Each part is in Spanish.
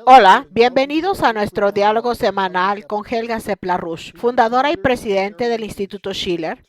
Hola, bienvenidos a nuestro diálogo semanal con Helga Sepla-Rush, fundadora y presidente del Instituto Schiller.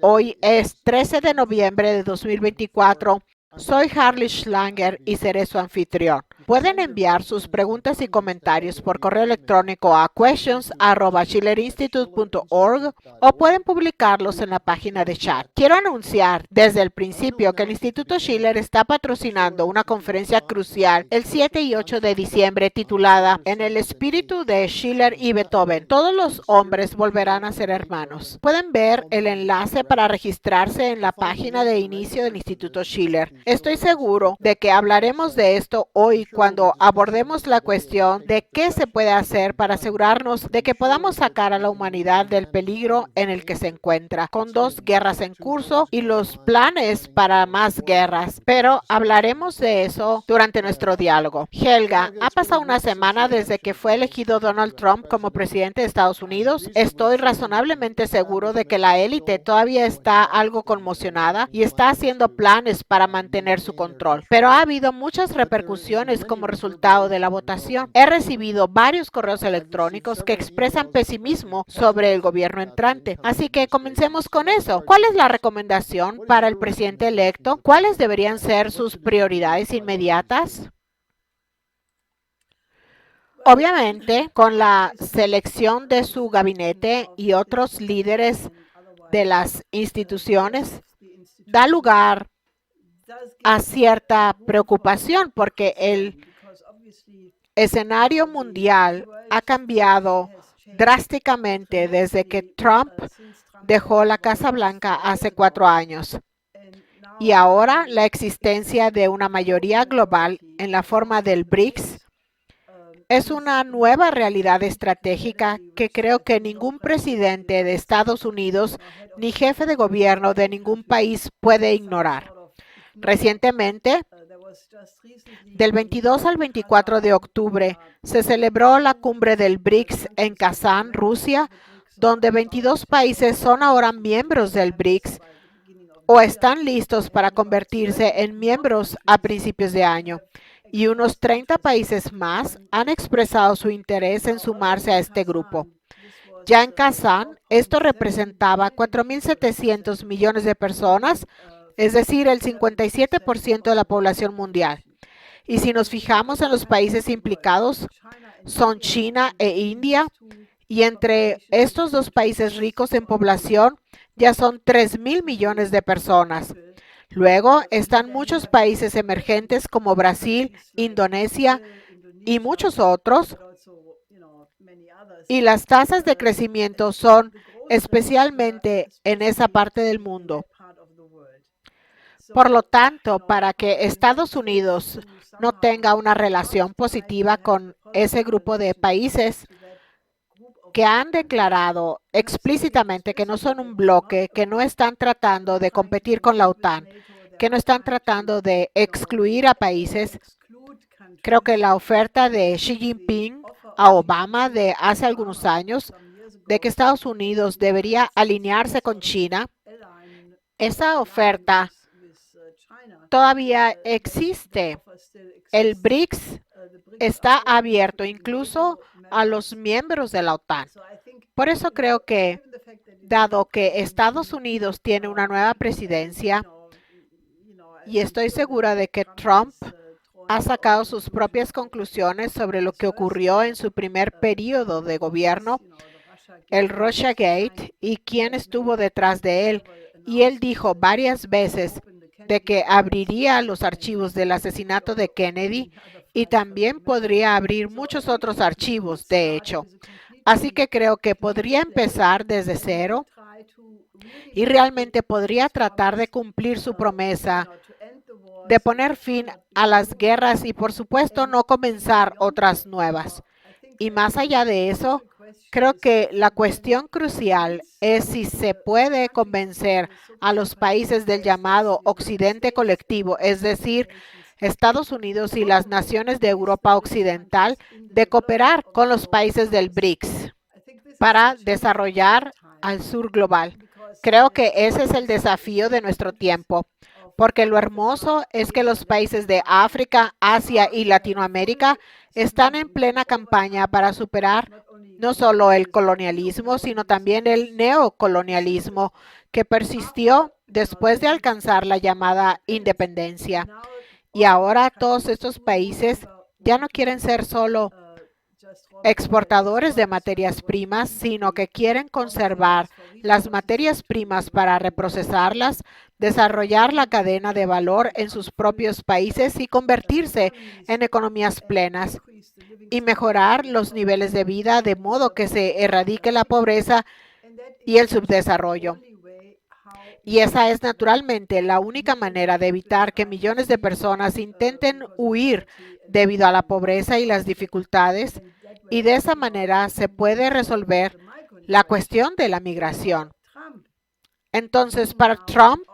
Hoy es 13 de noviembre de 2024. Soy Harley Schlanger y seré su anfitrión. Pueden enviar sus preguntas y comentarios por correo electrónico a questions@schillerinstitute.org o pueden publicarlos en la página de chat. Quiero anunciar desde el principio que el Instituto Schiller está patrocinando una conferencia crucial el 7 y 8 de diciembre titulada En el espíritu de Schiller y Beethoven. Todos los hombres volverán a ser hermanos. Pueden ver el enlace para registrarse en la página de inicio del Instituto Schiller. Estoy seguro de que hablaremos de esto hoy cuando abordemos la cuestión de qué se puede hacer para asegurarnos de que podamos sacar a la humanidad del peligro en el que se encuentra, con dos guerras en curso y los planes para más guerras. Pero hablaremos de eso durante nuestro diálogo. Helga, ha pasado una semana desde que fue elegido Donald Trump como presidente de Estados Unidos. Estoy razonablemente seguro de que la élite todavía está algo conmocionada y está haciendo planes para mantener su control. Pero ha habido muchas repercusiones como resultado de la votación. He recibido varios correos electrónicos que expresan pesimismo sobre el gobierno entrante. Así que comencemos con eso. ¿Cuál es la recomendación para el presidente electo? ¿Cuáles deberían ser sus prioridades inmediatas? Obviamente, con la selección de su gabinete y otros líderes de las instituciones, da lugar a cierta preocupación porque el escenario mundial ha cambiado drásticamente desde que Trump dejó la Casa Blanca hace 4 años. Y ahora la existencia de una mayoría global en la forma del BRICS es una nueva realidad estratégica que creo que ningún presidente de Estados Unidos ni jefe de gobierno de ningún país puede ignorar. Recientemente, del 22 al 24 de octubre, se celebró la cumbre del BRICS en Kazán, Rusia, donde 22 países son ahora miembros del BRICS o están listos para convertirse en miembros a principios de año. Y unos 30 países más han expresado su interés en sumarse a este grupo. Ya en Kazán, esto representaba 4.700 millones de personas, es decir, el 57% de la población mundial. Y si nos fijamos en los países implicados, son China e India, y entre estos dos países ricos en población, ya son 3.000 millones de personas. Luego están muchos países emergentes como Brasil, Indonesia y muchos otros, y las tasas de crecimiento son especialmente en esa parte del mundo. Por lo tanto, para que Estados Unidos no tenga una relación positiva con ese grupo de países que han declarado explícitamente que no son un bloque, que no están tratando de competir con la OTAN, que no están tratando de excluir a países, creo que la oferta de Xi Jinping a Obama de hace algunos años de que Estados Unidos debería alinearse con China, esa oferta todavía existe. El BRICS está abierto incluso a los miembros de la OTAN. Por eso creo que, dado que Estados Unidos tiene una nueva presidencia, y estoy segura de que Trump ha sacado sus propias conclusiones sobre lo que ocurrió en su primer periodo de gobierno, el Russiagate, y quién estuvo detrás de él. Y él dijo varias veces de que abriría los archivos del asesinato de Kennedy y también podría abrir muchos otros archivos, de hecho. Así que creo que podría empezar desde cero y realmente podría tratar de cumplir su promesa de poner fin a las guerras y, por supuesto, no comenzar otras nuevas. Y más allá de eso, creo que la cuestión crucial es si se puede convencer a los países del llamado Occidente colectivo, es decir, Estados Unidos y las naciones de Europa Occidental, de cooperar con los países del BRICS para desarrollar al sur global. Creo que ese es el desafío de nuestro tiempo, porque lo hermoso es que los países de África, Asia y Latinoamérica están en plena campaña para superar no solo el colonialismo, sino también el neocolonialismo que persistió después de alcanzar la llamada independencia. Y ahora todos estos países ya no quieren ser solo exportadores de materias primas, sino que quieren conservar las materias primas para reprocesarlas, desarrollar la cadena de valor en sus propios países y convertirse en economías plenas y mejorar los niveles de vida de modo que se erradique la pobreza y el subdesarrollo. Y esa es naturalmente la única manera de evitar que millones de personas intenten huir debido a la pobreza y las dificultades, y de esa manera se puede resolver la cuestión de la migración. Entonces, para Trump,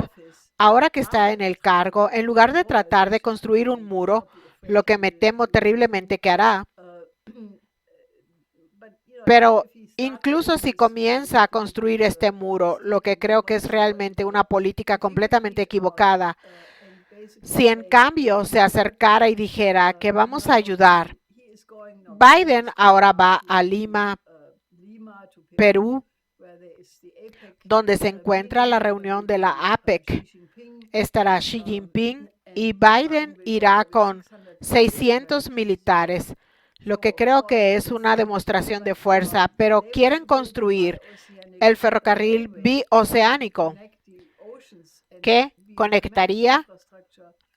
ahora que está en el cargo, en lugar de tratar de construir un muro, lo que me temo terriblemente que hará, pero incluso si comienza a construir este muro, lo que creo que es realmente una política completamente equivocada, si en cambio se acercara y dijera que vamos a ayudar, Biden ahora va a Lima, Perú, donde se encuentra la reunión de la APEC. Estará Xi Jinping y Biden irá con 600 militares, lo que creo que es una demostración de fuerza, pero quieren construir el ferrocarril bioceánico que conectaría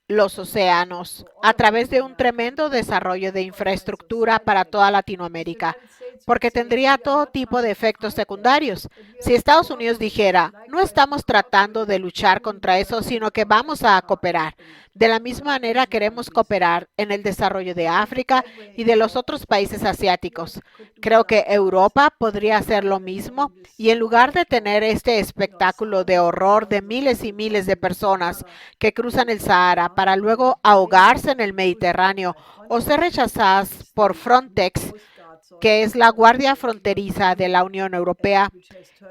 los océanos a través de un tremendo desarrollo de infraestructura para toda Latinoamérica, porque tendría todo tipo de efectos secundarios. Si Estados Unidos dijera, no estamos tratando de luchar contra eso, sino que vamos a cooperar. De la misma manera queremos cooperar en el desarrollo de África y de los otros países asiáticos. Creo que Europa podría hacer lo mismo y en lugar de tener este espectáculo de horror de miles y miles de personas que cruzan el Sahara para luego ahogarse en el Mediterráneo o ser rechazadas por Frontex, que es la guardia fronteriza de la Unión Europea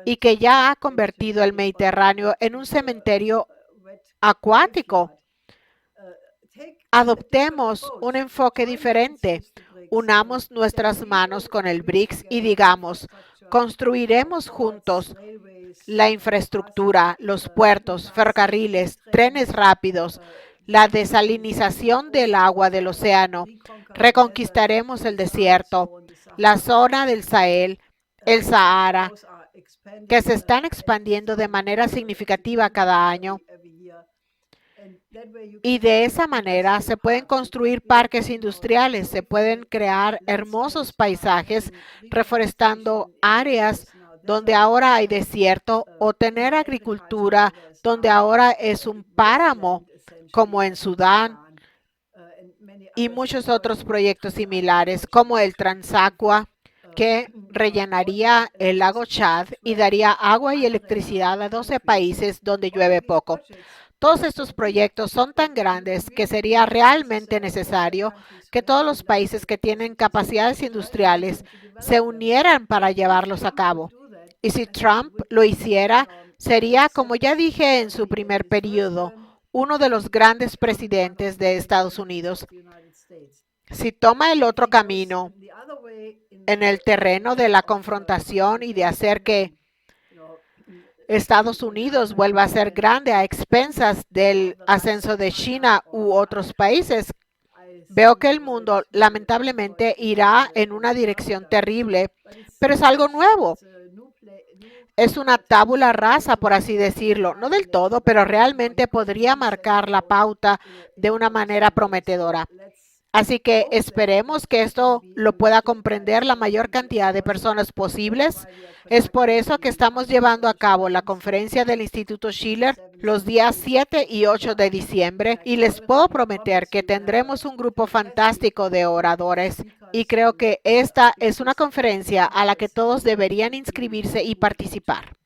y que ya ha convertido el Mediterráneo en un cementerio acuático. Adoptemos un enfoque diferente. Unamos nuestras manos con el BRICS y digamos, construiremos juntos la infraestructura, los puertos, ferrocarriles, trenes rápidos, la desalinización del agua del océano. Reconquistaremos el desierto, la zona del Sahel, el Sahara, que se están expandiendo de manera significativa cada año. Y de esa manera se pueden construir parques industriales, se pueden crear hermosos paisajes, reforestando áreas donde ahora hay desierto o tener agricultura donde ahora es un páramo, como en Sudán, y muchos otros proyectos similares, como el Transaqua, que rellenaría el lago Chad y daría agua y electricidad a 12 países donde llueve poco. Todos estos proyectos son tan grandes que sería realmente necesario que todos los países que tienen capacidades industriales se unieran para llevarlos a cabo. Y si Trump lo hiciera, sería, como ya dije en su primer periodo, uno de los grandes presidentes de Estados Unidos. Si toma el otro camino en el terreno de la confrontación y de hacer que Estados Unidos vuelva a ser grande a expensas del ascenso de China u otros países, veo que el mundo lamentablemente irá en una dirección terrible, pero es algo nuevo. Es una tabula rasa, por así decirlo, no del todo, pero realmente podría marcar la pauta de una manera prometedora. Así que esperemos que esto lo pueda comprender la mayor cantidad de personas posibles. Es por eso que estamos llevando a cabo la conferencia del Instituto Schiller los días 7 y 8 de diciembre y les puedo prometer que tendremos un grupo fantástico de oradores y creo que esta es una conferencia a la que todos deberían inscribirse y participar.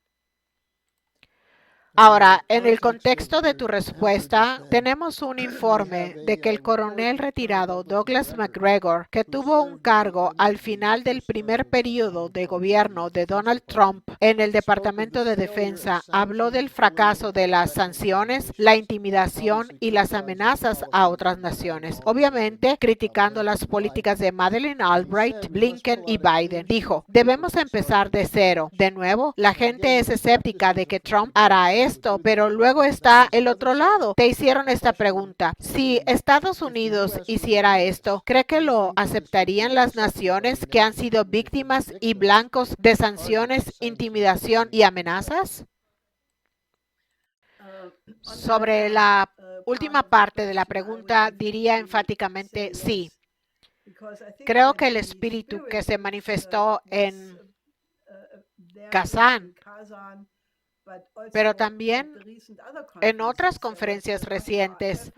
Ahora, en el contexto de tu respuesta, tenemos un informe de que el coronel retirado Douglas McGregor, que tuvo un cargo al final del primer periodo de gobierno de Donald Trump en el Departamento de Defensa, habló del fracaso de las sanciones, la intimidación y las amenazas a otras naciones, obviamente criticando las políticas de Madeleine Albright, Blinken y Biden. Dijo, debemos empezar de cero. De nuevo, la gente es escéptica de que Trump hará esto, pero luego está el otro lado. Te hicieron esta pregunta. Si Estados Unidos hiciera esto, ¿cree que lo aceptarían las naciones que han sido víctimas y blancos de sanciones, intimidación y amenazas? Sobre la última parte de la pregunta, diría enfáticamente sí. Creo que el espíritu que se manifestó en Kazán, pero también en otras conferencias recientes,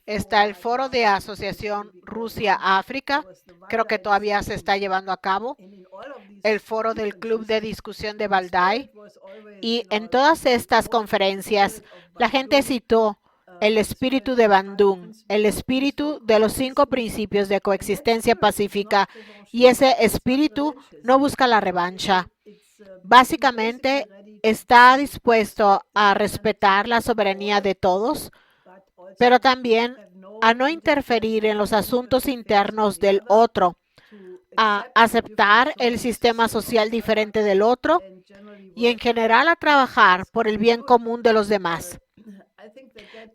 está el Foro de Asociación Rusia-África, creo que todavía se está llevando a cabo, el Foro del Club de Discusión de Valdai, y en todas estas conferencias la gente citó el espíritu de Bandung, el espíritu de los 5 principios de coexistencia pacífica, y ese espíritu no busca la revancha. Básicamente, está dispuesto a respetar la soberanía de todos, pero también a no interferir en los asuntos internos del otro, a aceptar el sistema social diferente del otro y en general a trabajar por el bien común de los demás.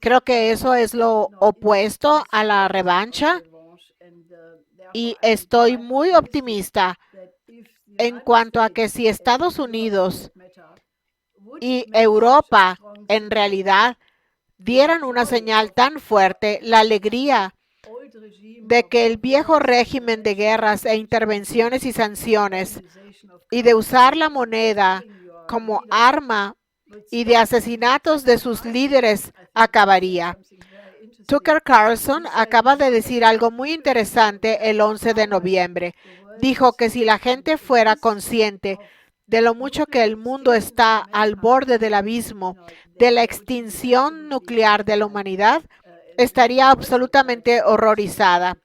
Creo que eso es lo opuesto a la revancha y estoy muy optimista en cuanto a que si Estados Unidos y Europa en realidad dieran una señal tan fuerte, la alegría de que el viejo régimen de guerras e intervenciones y sanciones y de usar la moneda como arma y de asesinatos de sus líderes acabaría. Tucker Carlson acaba de decir algo muy interesante el 11 de noviembre. Dijo que si la gente fuera consciente de lo mucho que el mundo está al borde del abismo, de la extinción nuclear de la humanidad, estaría absolutamente horrorizada.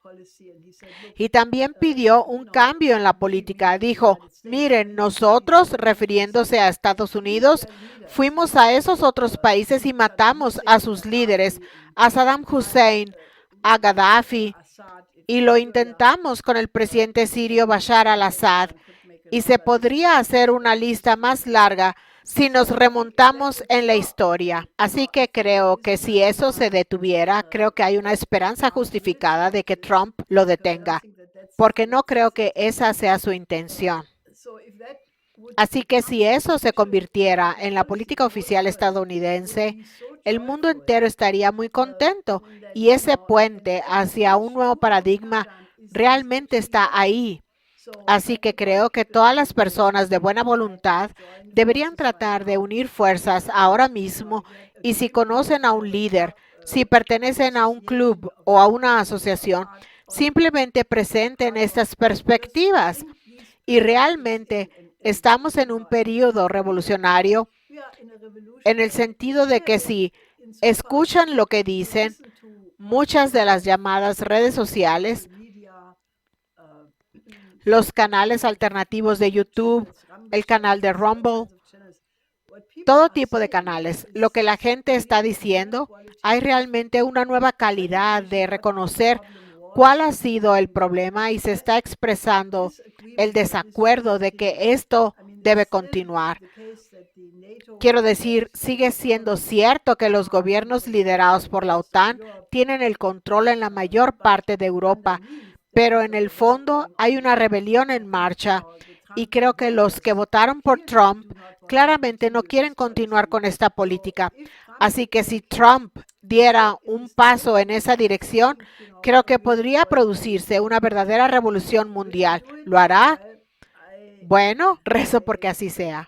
Y también pidió un cambio en la política. Dijo, miren, nosotros, refiriéndose a Estados Unidos, fuimos a esos otros países y matamos a sus líderes, a Saddam Hussein, a Gaddafi, y lo intentamos con el presidente sirio Bashar al-Assad. Y se podría hacer una lista más larga si nos remontamos en la historia. Así que creo que si eso se detuviera, creo que hay una esperanza justificada de que Trump lo detenga, porque no creo que esa sea su intención. Así que si eso se convirtiera en la política oficial estadounidense, el mundo entero estaría muy contento y ese puente hacia un nuevo paradigma realmente está ahí. Así que creo que todas las personas de buena voluntad deberían tratar de unir fuerzas ahora mismo y si conocen a un líder, si pertenecen a un club o a una asociación, simplemente presenten estas perspectivas. Y realmente estamos en un periodo revolucionario en el sentido de que si escuchan lo que dicen, muchas de las llamadas redes sociales, los canales alternativos de YouTube, el canal de Rumble, todo tipo de canales. Lo que la gente está diciendo, hay realmente una nueva calidad de reconocer cuál ha sido el problema y se está expresando el desacuerdo de que esto debe continuar. Quiero decir, sigue siendo cierto que los gobiernos liderados por la OTAN tienen el control en la mayor parte de Europa, pero en el fondo hay una rebelión en marcha y creo que los que votaron por Trump claramente no quieren continuar con esta política. Así que si Trump diera un paso en esa dirección, creo que podría producirse una verdadera revolución mundial. ¿Lo hará? Bueno, rezo porque así sea.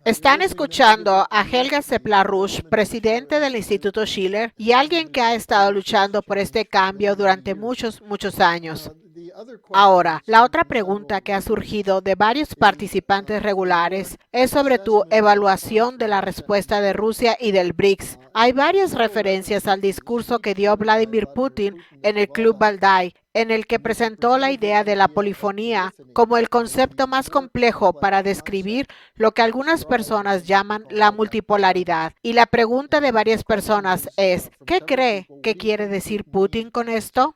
Están escuchando a Helga Sepla-Rush, presidente del Instituto Schiller y alguien que ha estado luchando por este cambio durante muchos años. Ahora, la otra pregunta que ha surgido de varios participantes regulares es sobre tu evaluación de la respuesta de Rusia y del BRICS. Hay varias referencias al discurso que dio Vladimir Putin en el Club Valdai, en el que presentó la idea de la polifonía como el concepto más complejo para describir lo que algunas personas llaman la multipolaridad. Y la pregunta de varias personas es, ¿qué cree que quiere decir Putin con esto?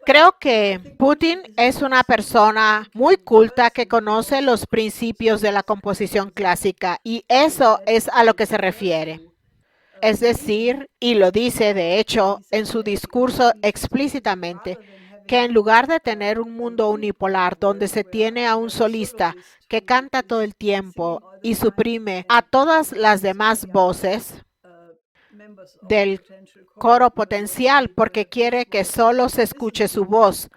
Creo que Putin es una persona muy culta que conoce los principios de la composición clásica y eso es a lo que se refiere. Es decir, y lo dice de hecho en su discurso explícitamente, que en lugar de tener un mundo unipolar donde se tiene a un solista que canta todo el tiempo y suprime a todas las demás voces del coro potencial porque quiere que solo se escuche su voz.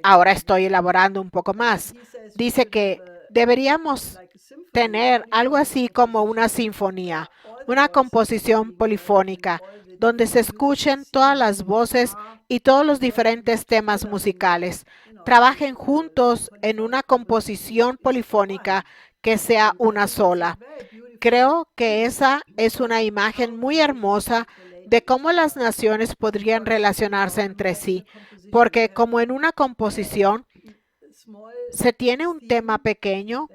Ahora estoy elaborando un poco más. Dice que deberíamos tener algo así como una sinfonía, una composición polifónica, donde se escuchen todas las voces y todos los diferentes temas musicales. Trabajen juntos en una composición polifónica que sea una sola. Creo que esa es una imagen muy hermosa de cómo las naciones podrían relacionarse entre sí, porque como en una composición se tiene un tema pequeño,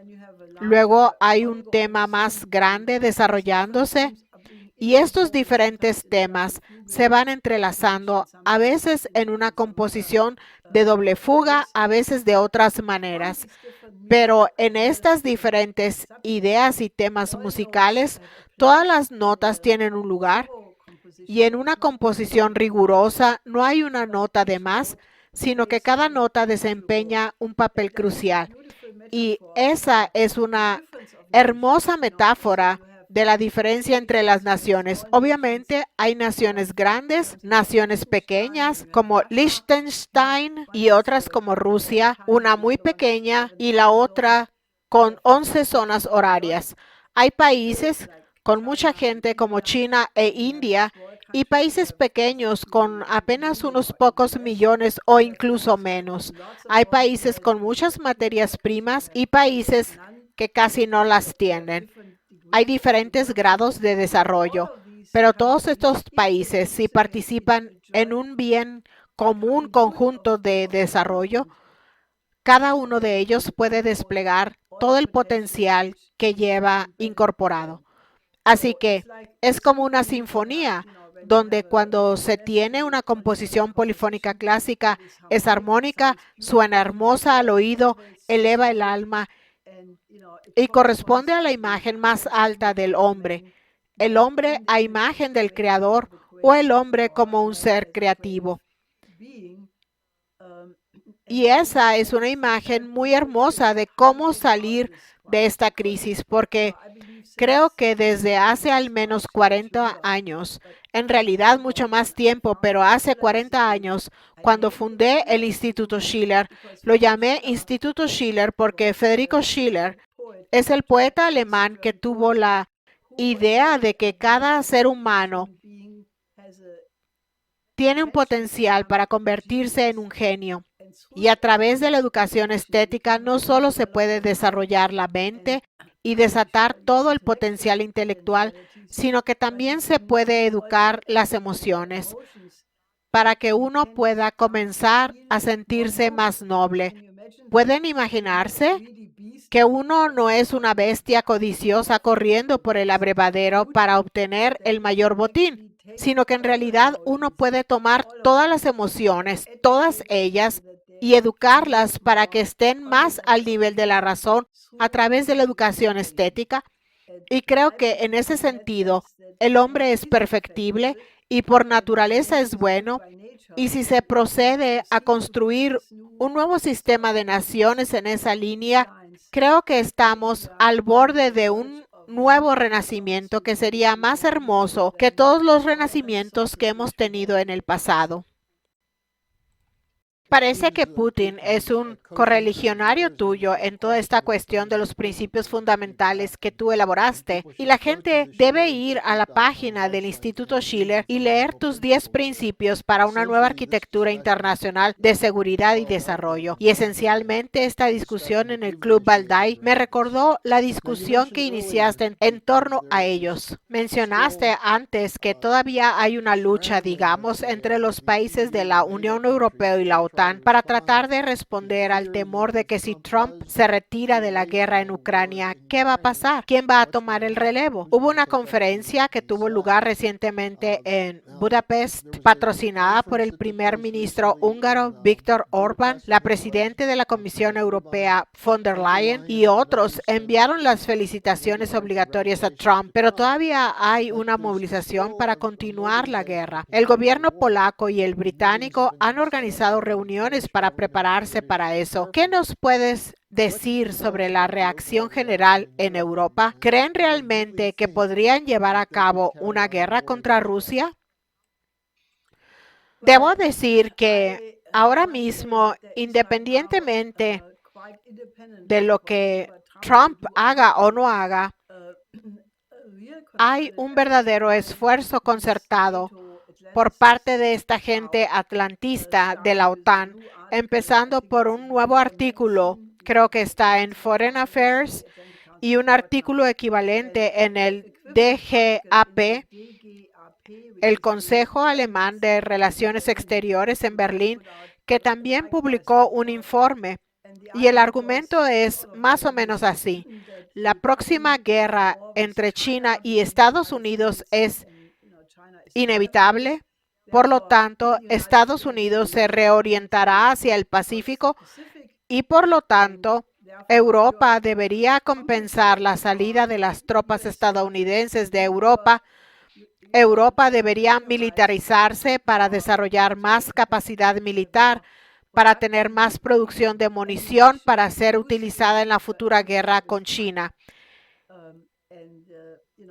luego hay un tema más grande desarrollándose y estos diferentes temas se van entrelazando, a veces en una composición de doble fuga, a veces de otras maneras. Pero en estas diferentes ideas y temas musicales, todas las notas tienen un lugar y en una composición rigurosa no hay una nota de más, sino que cada nota desempeña un papel crucial. Y esa es una hermosa metáfora de la diferencia entre las naciones. Obviamente hay naciones grandes, naciones pequeñas como Liechtenstein y otras como Rusia, una muy pequeña y la otra con 11 zonas horarias. Hay países con mucha gente como China e India y países pequeños con apenas unos pocos millones o incluso menos. Hay países con muchas materias primas y países que casi no las tienen. Hay diferentes grados de desarrollo, pero todos estos países, si participan en un bien común conjunto de desarrollo, cada uno de ellos puede desplegar todo el potencial que lleva incorporado. Así que es como una sinfonía, donde cuando se tiene una composición polifónica clásica, es armónica, suena hermosa al oído, eleva el alma y corresponde a la imagen más alta del hombre, el hombre a imagen del creador o el hombre como un ser creativo. Y esa es una imagen muy hermosa de cómo salir de esta crisis, porque creo que desde hace al menos 40 años, en realidad mucho más tiempo, pero hace 40 años, cuando fundé el Instituto Schiller, lo llamé Instituto Schiller porque Federico Schiller es el poeta alemán que tuvo la idea de que cada ser humano tiene un potencial para convertirse en un genio. Y a través de la educación estética no solo se puede desarrollar la mente y desatar todo el potencial intelectual, sino que también se puede educar las emociones para que uno pueda comenzar a sentirse más noble. ¿Pueden imaginarse que uno no es una bestia codiciosa corriendo por el abrevadero para obtener el mayor botín, sino que en realidad uno puede tomar todas las emociones, todas ellas, y educarlas para que estén más al nivel de la razón a través de la educación estética? Y creo que en ese sentido, el hombre es perfectible y por naturaleza es bueno. Y si se procede a construir un nuevo sistema de naciones en esa línea, creo que estamos al borde de un nuevo renacimiento que sería más hermoso que todos los renacimientos que hemos tenido en el pasado. Parece que Putin es un correligionario tuyo en toda esta cuestión de los principios fundamentales que tú elaboraste. Y la gente debe ir a la página del Instituto Schiller y leer tus 10 principios para una nueva arquitectura internacional de seguridad y desarrollo. Y esencialmente esta discusión en el Club Valdai me recordó la discusión que iniciaste en torno a ellos. Mencionaste antes que todavía hay una lucha, digamos, entre los países de la Unión Europea y la OTAN para tratar de responder al temor de que si Trump se retira de la guerra en Ucrania, ¿qué va a pasar? ¿Quién va a tomar el relevo? Hubo una conferencia que tuvo lugar recientemente en Budapest, patrocinada por el primer ministro húngaro Viktor Orbán, la presidenta de la Comisión Europea von der Leyen y otros enviaron las felicitaciones obligatorias a Trump, pero todavía hay una movilización para continuar la guerra. El gobierno polaco y el británico han organizado reuniones para prepararse para eso. ¿Qué nos puedes decir sobre la reacción general en Europa? ¿Creen realmente que podrían llevar a cabo una guerra contra Rusia? Debo decir que ahora mismo, independientemente de lo que Trump haga o no haga, hay un verdadero esfuerzo concertado por parte de esta gente atlantista de la OTAN, empezando por un nuevo artículo, creo que está en Foreign Affairs, y un artículo equivalente en el DGAP, el Consejo Alemán de Relaciones Exteriores en Berlín, que también publicó un informe. Y el argumento es más o menos así. La próxima guerra entre China y Estados Unidos es inevitable. Por lo tanto, Estados Unidos se reorientará hacia el Pacífico y por lo tanto, Europa debería compensar la salida de las tropas estadounidenses de Europa. Europa debería militarizarse para desarrollar más capacidad militar, para tener más producción de munición para ser utilizada en la futura guerra con China.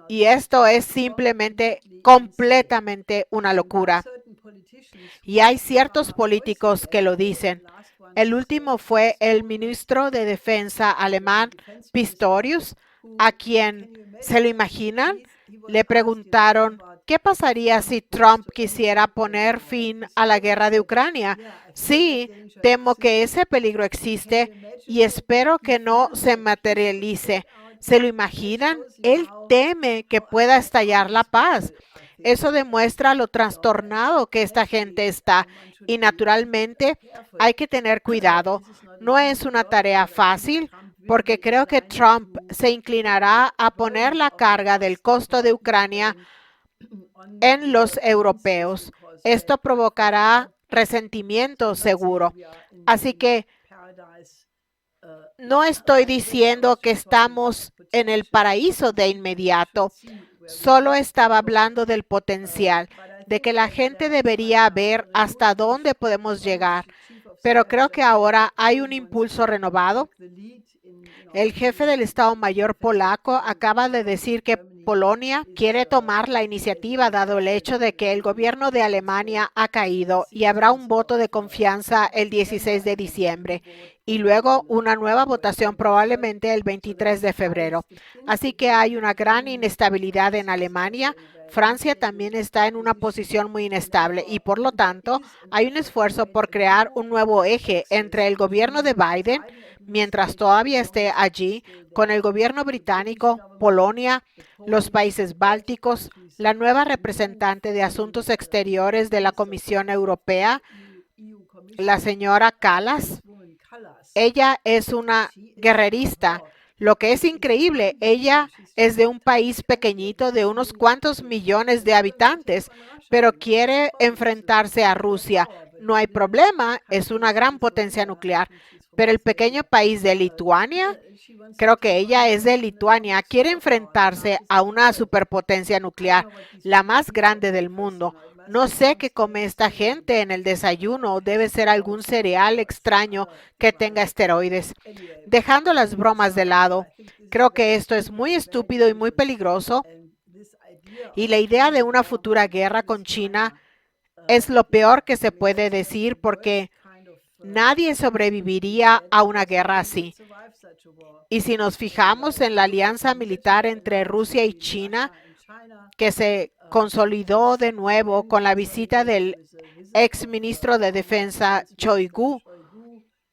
Y esto es simplemente completamente una locura. Y hay ciertos políticos que lo dicen. El último fue el ministro de Defensa alemán, Pistorius, a quien, ¿se lo imaginan? Le preguntaron, ¿qué pasaría si Trump quisiera poner fin a la guerra de Ucrania? Sí, temo que ese peligro existe y espero que no se materialice. ¿Se lo imaginan? Él teme que pueda estallar la paz. Eso demuestra lo trastornado que esta gente está y naturalmente hay que tener cuidado. No es una tarea fácil porque creo que Trump se inclinará a poner la carga del costo de Ucrania en los europeos. Esto provocará resentimiento seguro. Así que no estoy diciendo que estamos en el paraíso de inmediato. Solo estaba hablando del potencial, de que la gente debería ver hasta dónde podemos llegar. Pero creo que ahora hay un impulso renovado. El jefe del Estado Mayor polaco acaba de decir que Polonia quiere tomar la iniciativa dado el hecho de que el gobierno de Alemania ha caído y habrá un voto de confianza el 16 de diciembre y luego una nueva votación probablemente el 23 de febrero. Así que hay una gran inestabilidad en Alemania. Francia también está en una posición muy inestable y por lo tanto hay un esfuerzo por crear un nuevo eje entre el gobierno de Biden, mientras todavía esté allí, con el gobierno británico, Polonia, los países bálticos, la nueva representante de Asuntos Exteriores de la Comisión Europea, la señora Kallas. Ella es una guerrerista. Lo que es increíble, ella es de un país pequeñito de unos cuantos millones de habitantes, pero quiere enfrentarse a Rusia. No hay problema, es una gran potencia nuclear. Pero el pequeño país de Lituania, creo que ella es de Lituania, quiere enfrentarse a una superpotencia nuclear, la más grande del mundo. No sé qué come esta gente en el desayuno, debe ser algún cereal extraño que tenga esteroides. Dejando las bromas de lado, creo que esto es muy estúpido y muy peligroso. Y la idea de una futura guerra con China es lo peor que se puede decir porque nadie sobreviviría a una guerra así. Y si nos fijamos en la alianza militar entre Rusia y China, que se consolidó de nuevo con la visita del ex ministro de Defensa Shoigu,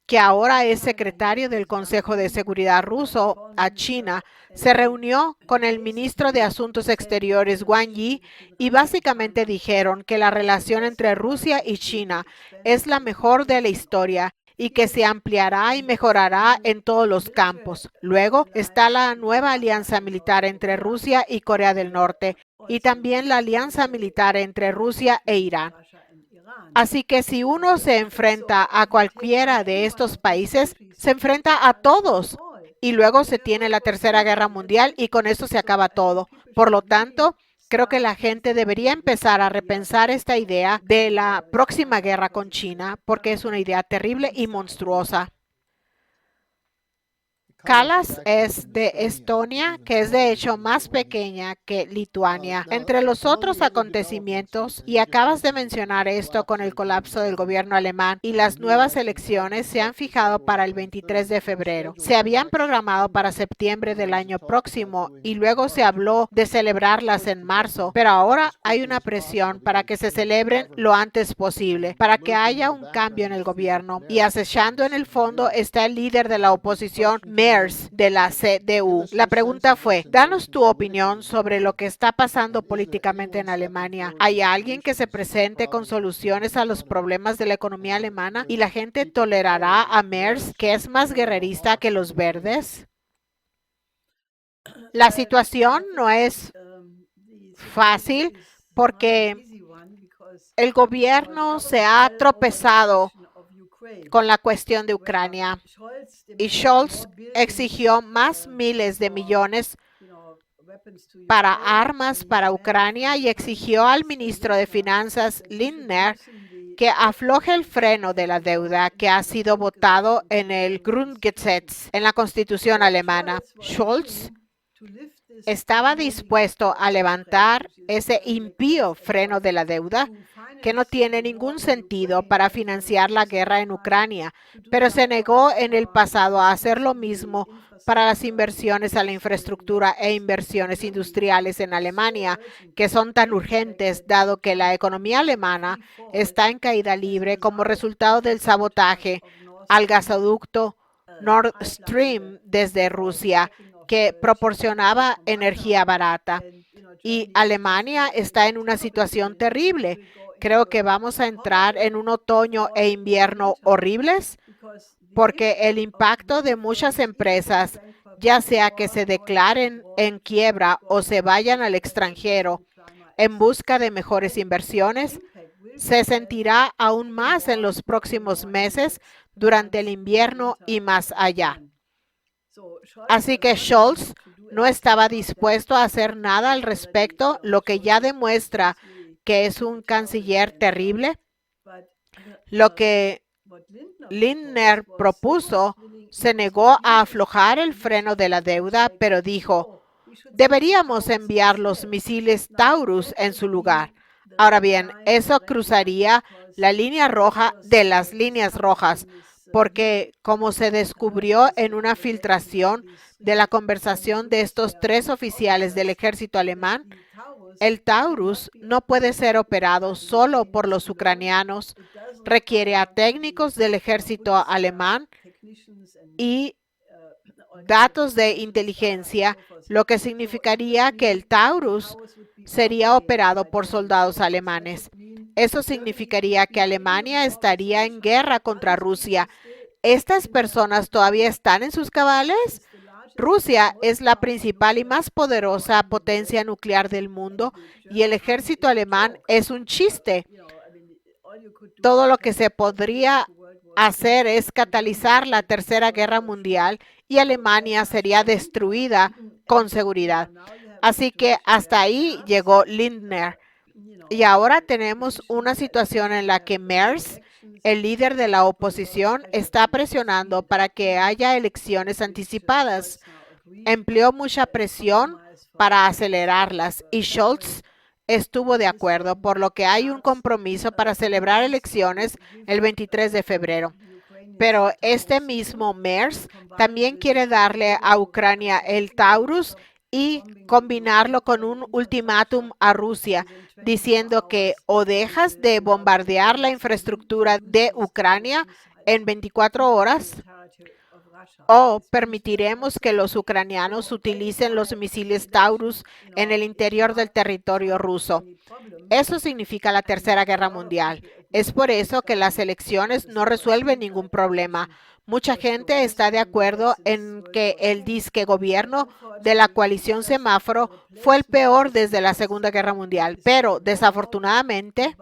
que ahora es secretario del Consejo de Seguridad ruso a China, se reunió con el ministro de Asuntos Exteriores Wang Yi y básicamente dijeron que la relación entre Rusia y China es la mejor de la historia y que se ampliará y mejorará en todos los campos. Luego está la nueva alianza militar entre Rusia y Corea del Norte y también la alianza militar entre Rusia e Irán. Así que si uno se enfrenta a cualquiera de estos países, se enfrenta a todos. Y luego se tiene la Tercera Guerra Mundial y con eso se acaba todo. Por lo tanto, creo que la gente debería empezar a repensar esta idea de la próxima guerra con China, porque es una idea terrible y monstruosa. Kalas es de Estonia, que es de hecho más pequeña que Lituania. Entre los otros acontecimientos, y acabas de mencionar esto con el colapso del gobierno alemán y las nuevas elecciones se han fijado para el 23 de febrero. Se habían programado para septiembre del año próximo y luego se habló de celebrarlas en marzo, pero ahora hay una presión para que se celebren lo antes posible, para que haya un cambio en el gobierno. Y acechando en el fondo está el líder de la oposición, de la CDU. La pregunta fue, danos tu opinión sobre lo que está pasando políticamente en Alemania. ¿Hay alguien que se presente con soluciones a los problemas de la economía alemana y la gente tolerará a Merz, que es más guerrerista que los verdes? La situación no es fácil porque el gobierno se ha tropezado con la cuestión de Ucrania y Scholz exigió más miles de millones para armas para Ucrania y exigió al ministro de Finanzas Lindner que afloje el freno de la deuda que ha sido votado en el Grundgesetz, en la Constitución alemana. Scholz estaba dispuesto a levantar ese impío freno de la deuda que no tiene ningún sentido para financiar la guerra en Ucrania, pero se negó en el pasado a hacer lo mismo para las inversiones a la infraestructura e inversiones industriales en Alemania, que son tan urgentes dado que la economía alemana está en caída libre como resultado del sabotaje al gasoducto Nord Stream desde Rusia, que proporcionaba energía barata. Y Alemania está en una situación terrible. Creo que vamos a entrar en un otoño e invierno horribles porque el impacto de muchas empresas, ya sea que se declaren en quiebra o se vayan al extranjero en busca de mejores inversiones, se sentirá aún más en los próximos meses durante el invierno y más allá. Así que Scholz no estaba dispuesto a hacer nada al respecto, lo que ya demuestra que es un canciller terrible. Lo que Lindner propuso se negó a aflojar el freno de la deuda, pero dijo, deberíamos enviar los misiles Taurus en su lugar. Ahora bien, eso cruzaría la línea roja de las líneas rojas, porque como se descubrió en una filtración de la conversación de estos tres oficiales del ejército alemán, el Taurus no puede ser operado solo por los ucranianos, requiere a técnicos del ejército alemán y datos de inteligencia, lo que significaría que el Taurus sería operado por soldados alemanes. Eso significaría que Alemania estaría en guerra contra Rusia. ¿Estas personas todavía están en sus cabales? Rusia es la principal y más poderosa potencia nuclear del mundo y el ejército alemán es un chiste. Todo lo que se podría hacer es catalizar la Tercera Guerra Mundial y Alemania sería destruida con seguridad. Así que hasta ahí llegó Lindner. Y ahora tenemos una situación en la que Merz, el líder de la oposición, está presionando para que haya elecciones anticipadas. Empleó mucha presión para acelerarlas y Scholz estuvo de acuerdo, por lo que hay un compromiso para celebrar elecciones el 23 de febrero. Pero este mismo MERS también quiere darle a Ucrania el Taurus y combinarlo con un ultimátum a Rusia, diciendo que o dejas de bombardear la infraestructura de Ucrania en 24 horas o permitiremos que los ucranianos utilicen los misiles Taurus en el interior del territorio ruso. Eso significa la Tercera Guerra Mundial. Es por eso que las elecciones no resuelven ningún problema. Mucha gente está de acuerdo en que el disque gobierno de la coalición semáforo fue el peor desde la Segunda Guerra Mundial, pero desafortunadamente,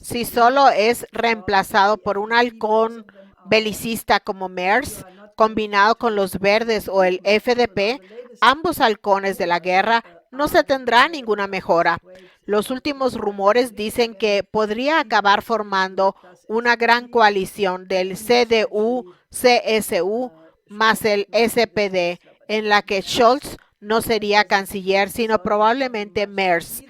si solo es reemplazado por un halcón belicista como MERS, combinado con los verdes o el FDP, ambos halcones de la guerra, no se tendrá ninguna mejora. Los últimos rumores dicen que podría acabar formando una gran coalición del CDU-CSU más el SPD, en la que Scholz no sería canciller, sino probablemente Merz.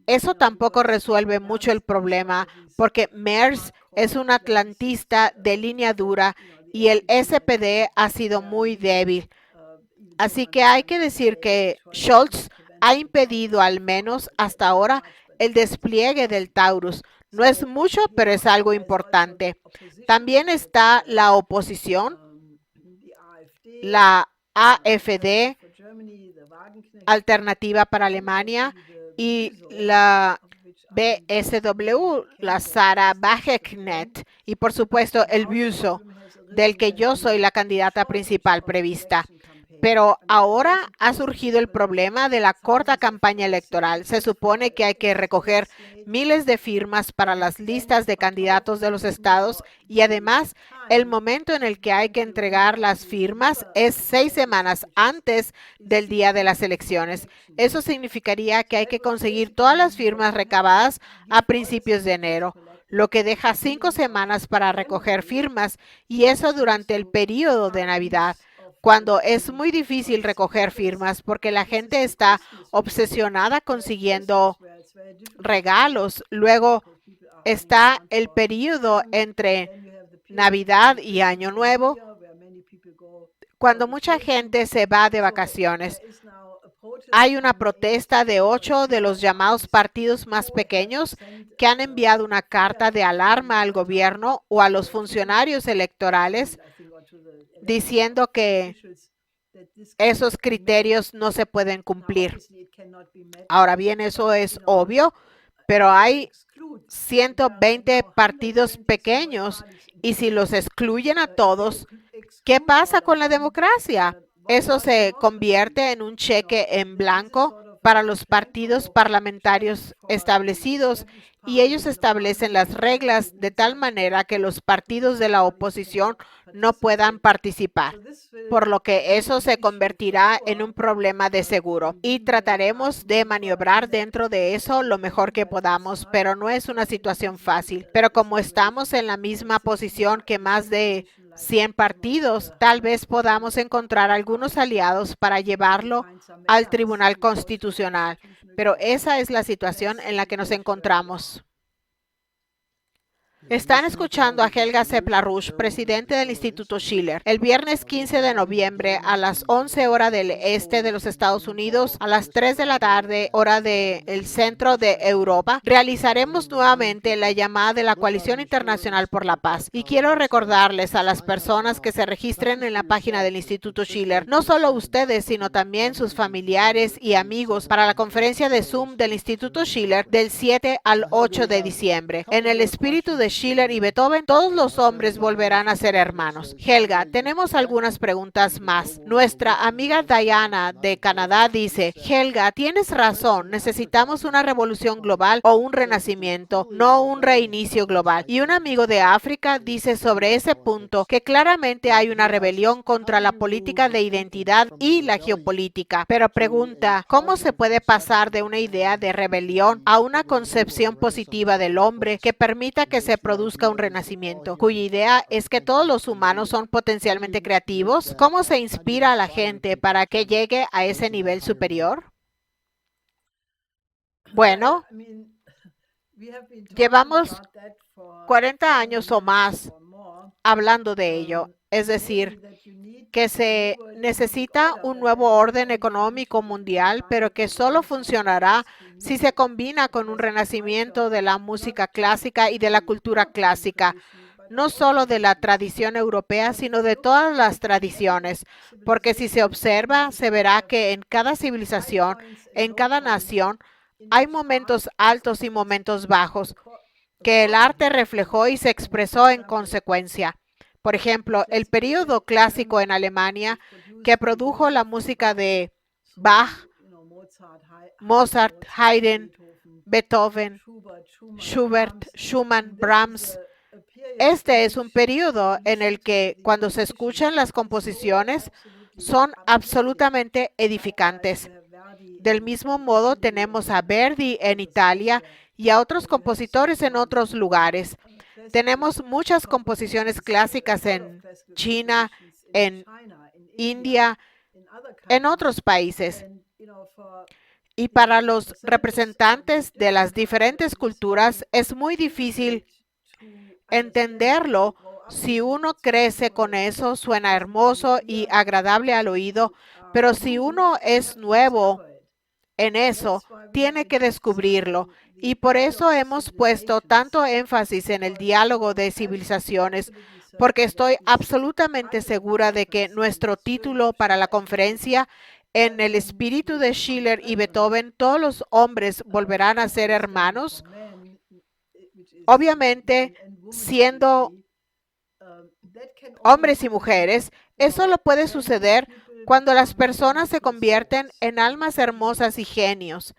Eso tampoco resuelve mucho el problema, porque Merz es un atlantista de línea dura y el SPD ha sido muy débil. Así que hay que decir que Scholz ha impedido, al menos hasta ahora, el despliegue del Taurus. No es mucho, pero es algo importante. También está la oposición, la AfD, Alternativa para Alemania, y la BSW, la Sara Wagenknecht, y por supuesto el BUSO, del que yo soy la candidata principal prevista. Pero ahora ha surgido el problema de la corta campaña electoral. Se supone que hay que recoger miles de firmas para las listas de candidatos de los estados y además el momento en el que hay que entregar las firmas es 6 semanas antes del día de las elecciones. Eso significaría que hay que conseguir todas las firmas recabadas a principios de enero, lo que deja 5 semanas para recoger firmas y eso durante el periodo de Navidad, cuando es muy difícil recoger firmas porque la gente está obsesionada consiguiendo regalos. Luego está el periodo entre Navidad y Año Nuevo, cuando mucha gente se va de vacaciones. Hay una protesta de 8 de los llamados partidos más pequeños que han enviado una carta de alarma al gobierno o a los funcionarios electorales diciendo que esos criterios no se pueden cumplir. Ahora bien, eso es obvio, pero hay 120 partidos pequeños y si los excluyen a todos, ¿qué pasa con la democracia? Eso se convierte en un cheque en blanco para los partidos parlamentarios establecidos y ellos establecen las reglas de tal manera que los partidos de la oposición no puedan participar, por lo que eso se convertirá en un problema de seguro y trataremos de maniobrar dentro de eso lo mejor que podamos, pero no es una situación fácil. Pero como estamos en la misma posición que más de 100 partidos, tal vez podamos encontrar algunos aliados para llevarlo al Tribunal Constitucional, pero esa es la situación en la que nos encontramos. Están escuchando a Helga Sepp-LaRouche, presidente del Instituto Schiller. El viernes 15 de noviembre a las 11 horas del este de los Estados Unidos, a las 3 de la tarde, hora del centro de Europa, realizaremos nuevamente la llamada de la Coalición Internacional por la Paz. Y quiero recordarles a las personas que se registren en la página del Instituto Schiller, no solo ustedes, sino también sus familiares y amigos, para la conferencia de Zoom del Instituto Schiller del 7 al 8 de diciembre. En el espíritu de Schiller y Beethoven, todos los hombres volverán a ser hermanos. Helga, tenemos algunas preguntas más. Nuestra amiga Diana de Canadá dice, Helga, tienes razón, necesitamos una revolución global o un renacimiento, no un reinicio global. Y un amigo de África dice sobre ese punto que claramente hay una rebelión contra la política de identidad y la geopolítica. Pero pregunta, ¿cómo se puede pasar de una idea de rebelión a una concepción positiva del hombre que permita que se produzca un renacimiento, cuya idea es que todos los humanos son potencialmente creativos? ¿Cómo se inspira a la gente para que llegue a ese nivel superior? Bueno, llevamos 40 años o más hablando de ello. Es decir, que se necesita un nuevo orden económico mundial, pero que solo funcionará si se combina con un renacimiento de la música clásica y de la cultura clásica, no solo de la tradición europea, sino de todas las tradiciones, porque si se observa, se verá que en cada civilización, en cada nación, hay momentos altos y momentos bajos, que el arte reflejó y se expresó en consecuencia. Por ejemplo, el período clásico en Alemania, que produjo la música de Bach, Mozart, Haydn, Beethoven, Schubert, Schumann, Brahms. Este es un período en el que, cuando se escuchan las composiciones, son absolutamente edificantes. Del mismo modo, tenemos a Verdi en Italia y a otros compositores en otros lugares. Tenemos muchas composiciones clásicas en China, en India, en otros países. Y para los representantes de las diferentes culturas es muy difícil entenderlo. Si uno crece con eso, suena hermoso y agradable al oído, pero si uno es nuevo en eso, tiene que descubrirlo. Y por eso hemos puesto tanto énfasis en el diálogo de civilizaciones, porque estoy absolutamente segura de que nuestro título para la conferencia, en el espíritu de Schiller y Beethoven, todos los hombres volverán a ser hermanos, obviamente siendo hombres y mujeres. Eso lo puede suceder cuando las personas se convierten en almas hermosas y genios,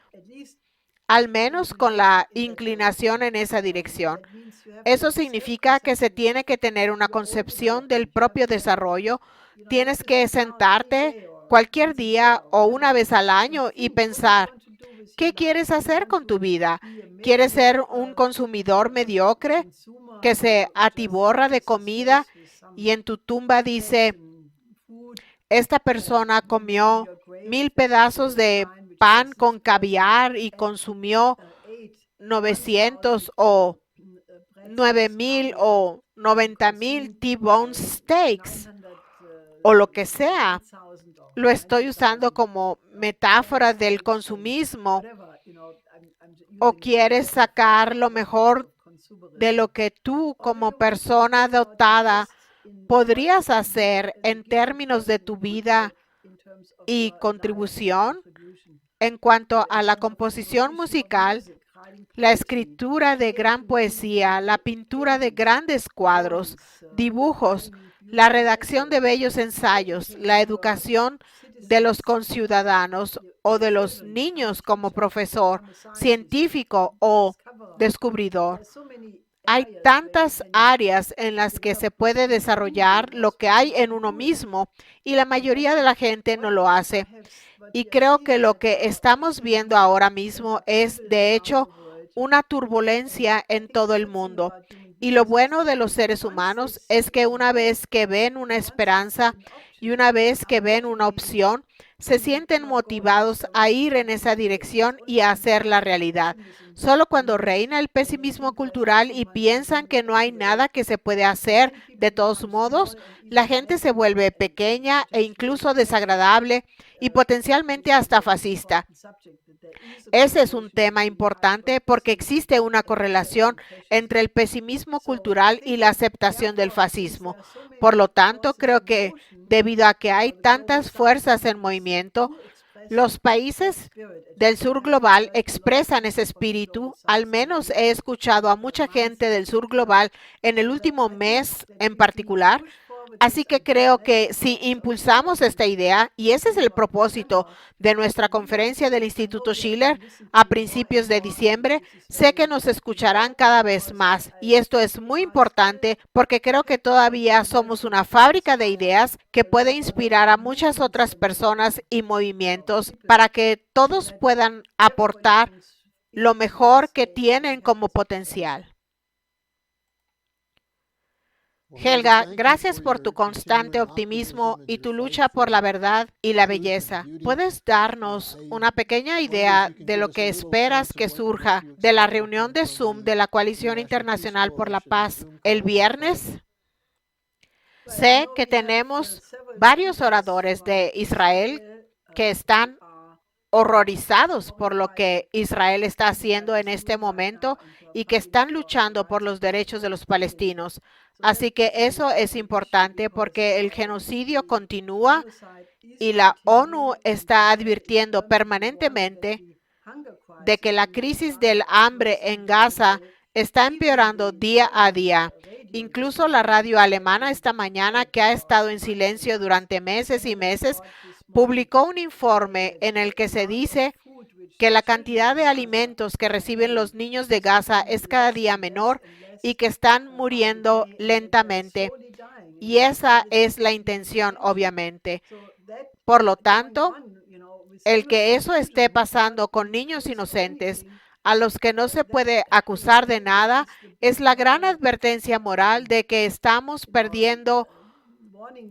al menos con la inclinación en esa dirección. Eso significa que se tiene que tener una concepción del propio desarrollo. Tienes que sentarte cualquier día o una vez al año y pensar, ¿qué quieres hacer con tu vida? ¿Quieres ser un consumidor mediocre que se atiborra de comida y en tu tumba dice, esta persona comió 1000 pedazos de pan con caviar y consumió 900 o 9000 o 90,000 T-bone steaks o lo que sea? Lo estoy usando como metáfora del consumismo. ¿O quieres sacar lo mejor de lo que tú como persona dotada podrías hacer en términos de tu vida y contribución? En cuanto a la composición musical, la escritura de gran poesía, la pintura de grandes cuadros, dibujos, la redacción de bellos ensayos, la educación de los conciudadanos o de los niños como profesor, científico o descubridor. Hay tantas áreas en las que se puede desarrollar lo que hay en uno mismo y la mayoría de la gente no lo hace. Y creo que lo que estamos viendo ahora mismo es, de hecho, una turbulencia en todo el mundo. Y lo bueno de los seres humanos es que una vez que ven una esperanza y una vez que ven una opción, se sienten motivados a ir en esa dirección y a hacer la realidad. Solo cuando reina el pesimismo cultural y piensan que no hay nada que se puede hacer, de todos modos, la gente se vuelve pequeña e incluso desagradable y potencialmente hasta fascista. Ese es un tema importante porque existe una correlación entre el pesimismo cultural y la aceptación del fascismo. Por lo tanto, creo que debido a que hay tantas fuerzas en movimiento, los países del sur global expresan ese espíritu. Al menos he escuchado a mucha gente del sur global en el último mes en particular. Así que creo que si impulsamos esta idea, y ese es el propósito de nuestra conferencia del Instituto Schiller a principios de diciembre, sé que nos escucharán cada vez más. Y esto es muy importante porque creo que todavía somos una fábrica de ideas que puede inspirar a muchas otras personas y movimientos para que todos puedan aportar lo mejor que tienen como potencial. Helga, gracias por tu constante optimismo y tu lucha por la verdad y la belleza. ¿Puedes darnos una pequeña idea de lo que esperas que surja de la reunión de Zoom de la Coalición Internacional por la Paz el viernes? Sé que tenemos varios oradores de Israel que están horrorizados por lo que Israel está haciendo en este momento y que están luchando por los derechos de los palestinos. Así que eso es importante porque el genocidio continúa y la ONU está advirtiendo permanentemente de que la crisis del hambre en Gaza está empeorando día a día. Incluso la radio alemana esta mañana, que ha estado en silencio durante meses y meses, publicó un informe en el que se dice que la cantidad de alimentos que reciben los niños de Gaza es cada día menor y que están muriendo lentamente. Y esa es la intención, obviamente. Por lo tanto, el que eso esté pasando con niños inocentes a los que no se puede acusar de nada es la gran advertencia moral de que estamos perdiendo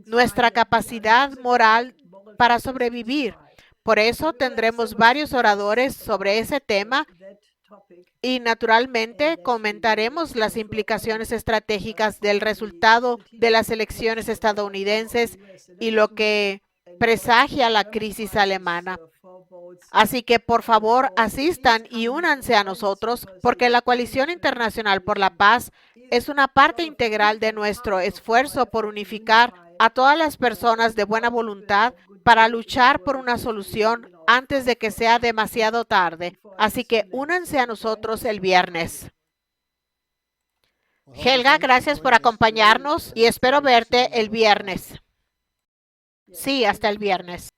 nuestra capacidad moral para sobrevivir. Por eso tendremos varios oradores sobre ese tema y naturalmente comentaremos las implicaciones estratégicas del resultado de las elecciones estadounidenses y lo que presagia la crisis alemana. Así que por favor asistan y únanse a nosotros porque la Coalición Internacional por la Paz es una parte integral de nuestro esfuerzo por unificar a todas las personas de buena voluntad para luchar por una solución antes de que sea demasiado tarde. Así que únanse a nosotros el viernes. Helga, gracias por acompañarnos y espero verte el viernes. Sí, hasta el viernes.